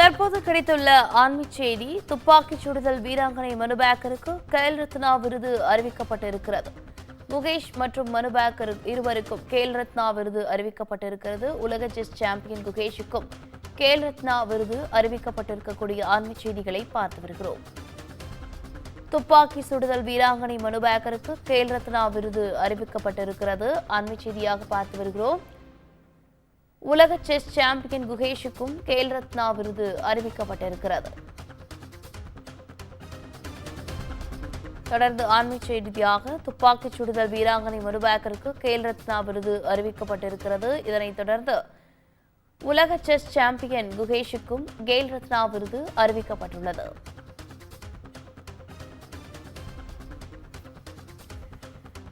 தற்போது கிடைத்துள்ள ஆன்மீக செய்தி. துப்பாக்கிச் சுடுதல் வீராங்கனை மனுபாக்கருக்கு கேல் ரத்னா விருது அறிவிக்கப்பட்டிருக்கிறது. குகேஷ் மற்றும் மனுபாக்கர் இருவருக்கும் கேல் ரத்னா விருது அறிவிக்கப்பட்டிருக்கிறது. உலக செஸ் சாம்பியன் குகேஷுக்கும் கேல் ரத்னா விருது அறிவிக்கப்பட்டிருக்கக்கூடிய ஆன்மீக செய்திகளை பார்த்து வருகிறோம். துப்பாக்கி சுடுதல் வீராங்கனை மனுபாக்கருக்கு கேல் ரத்னா விருது அறிவிக்கப்பட்டிருக்கிறது. ஆன்மீக செய்தியாக பார்த்து வருகிறோம். உலக செஸ் சாம்பியன் குகேஷுக்கும் கேல் ரத்னா விருது அறிவிக்கப்பட்டிருக்கிறது. தொடர்ந்து ஆன்மீக செய்தியாக துப்பாக்கிச் சுடுதல் வீராங்கனை மனுபாக்கருக்கு கேல் ரத்னா விருது அறிவிக்கப்பட்டிருக்கிறது. இதனைத் தொடர்ந்து உலக செஸ் சாம்பியன் குகேஷுக்கும் கேல் ரத்னா விருது அறிவிக்கப்பட்டுள்ளது.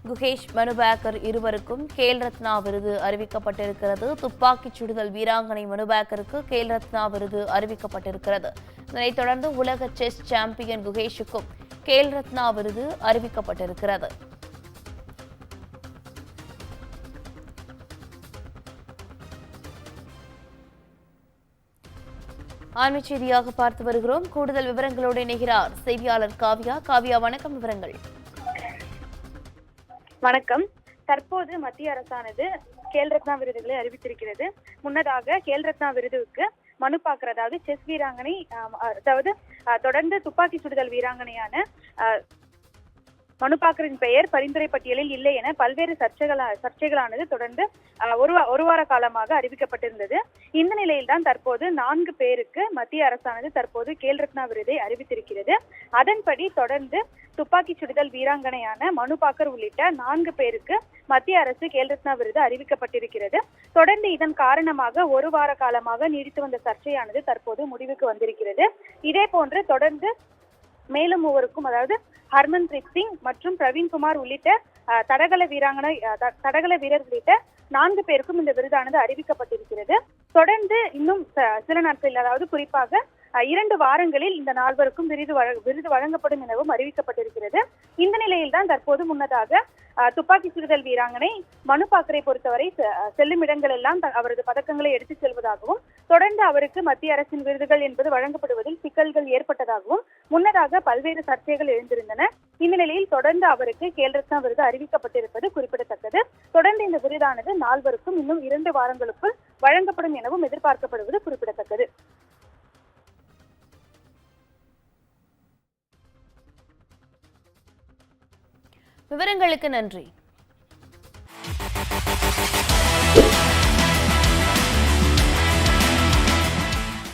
குகேஷ் மனுபாக்கர் இருவருக்கும் கேல் ரத்னா விருது அறிவிக்கப்பட்டிருக்கிறது. துப்பாக்கிச் சுடுதல் வீராங்கனை மனுபாக்கருக்கு கேல் ரத்னா விருது அறிவிக்கப்பட்டிருக்கிறது. இதனைத் தொடர்ந்து உலக செஸ் சாம்பியன் குகேஷுக்கும் கேல் ரத்னா விருது அறிவிக்கப்பட்டிருக்கிறது. ஆன்மீக செய்தியாக பார்த்து வருகிறோம். கூடுதல் விவரங்களோடு இணைகிறார் செய்தியாளர் காவ்யா. காவ்யா, வணக்கம். விவரங்கள். வணக்கம். தற்போது மத்திய அரசானது கேல் ரத்னா விருதுகளை அறிவித்திருக்கிறது. முன்னதாக கேல் ரத்னா விருதுக்கு மனுபாக்கர், அதாவது செஸ் வீராங்கனை, அதாவது தொடர்ந்து துப்பாக்கி சுடுதல் வீராங்கனையான மனுபாக்கரின் பெயர் பரிந்துரை பட்டியலில் இல்லை என பல்வேறு சர்ச்சைகளானது தொடர்ந்து ஒரு வார காலமாக அறிவிக்கப்பட்டிருந்தது. இந்த நிலையில்தான் தற்போது 4 பேருக்கு மத்திய அரசானது தற்போது கேல் ரத்னா விருதை அறிவித்திருக்கிறது. அதன்படி தொடர்ந்து துப்பாக்கி சுடுதல் வீராங்கனையான மனுபாக்கர் உள்ளிட்ட 4 பேருக்கு மத்திய அரசு கேல் ரத்னா விருது அறிவிக்கப்பட்டிருக்கிறது. தொடர்ந்து இதன் காரணமாக ஒரு வார காலமாக நீடித்து வந்த சர்ச்சையானது தற்போது முடிவுக்கு வந்திருக்கிறது. இதே போன்று தொடர்ந்து மேலும் மூவருக்கும், அதாவது ஹர்மன்பிரீத் சிங் மற்றும் பிரவீன்குமார் உள்ளிட்ட தடகள வீரர் உள்ளிட்ட 4 பேருக்கும் இந்த விருதானது அறிவிக்கப்பட்டிருக்கிறது. தொடர்ந்து இன்னும் சில நாட்களில், அதாவது குறிப்பாக 2 வாரங்களில் இந்த 4வருக்கும் விருது வழங்கப்படும் எனவும் அறிவிக்கப்பட்டிருக்கிறது. இந்த நிலையில்தான் தற்போது முன்னதாக துப்பாக்கி சுடுதல் வீராங்கனை மனுபாக்கரை பொறுத்தவரை செல்லும் இடங்கள் எல்லாம் அவரது பதக்கங்களை எடுத்துச் செல்வதாகவும், தொடர்ந்து அவருக்கு மத்திய அரசின் விருதுகள் என்பது வழங்கப்படுவதில் சிக்கல்கள் ஏற்பட்டதாகவும் முன்னதாக பல்வேறு சர்ச்சைகள் எழுந்திருந்தன. இந்த நிலையில் தொடர்ந்து அவருக்கு கேல் ரத்னா விருது அறிவிக்கப்பட்டிருப்பது குறிப்பிடத்தக்கது. தொடர்ந்து இந்த விருதானது 4வருக்கும் இன்னும் 2 வாரங்களுக்குள் வழங்கப்படும் எனவும் எதிர்பார்க்கப்படுவது குறிப்பிடத்தக்கது. விவரங்களுக்கு நன்றி.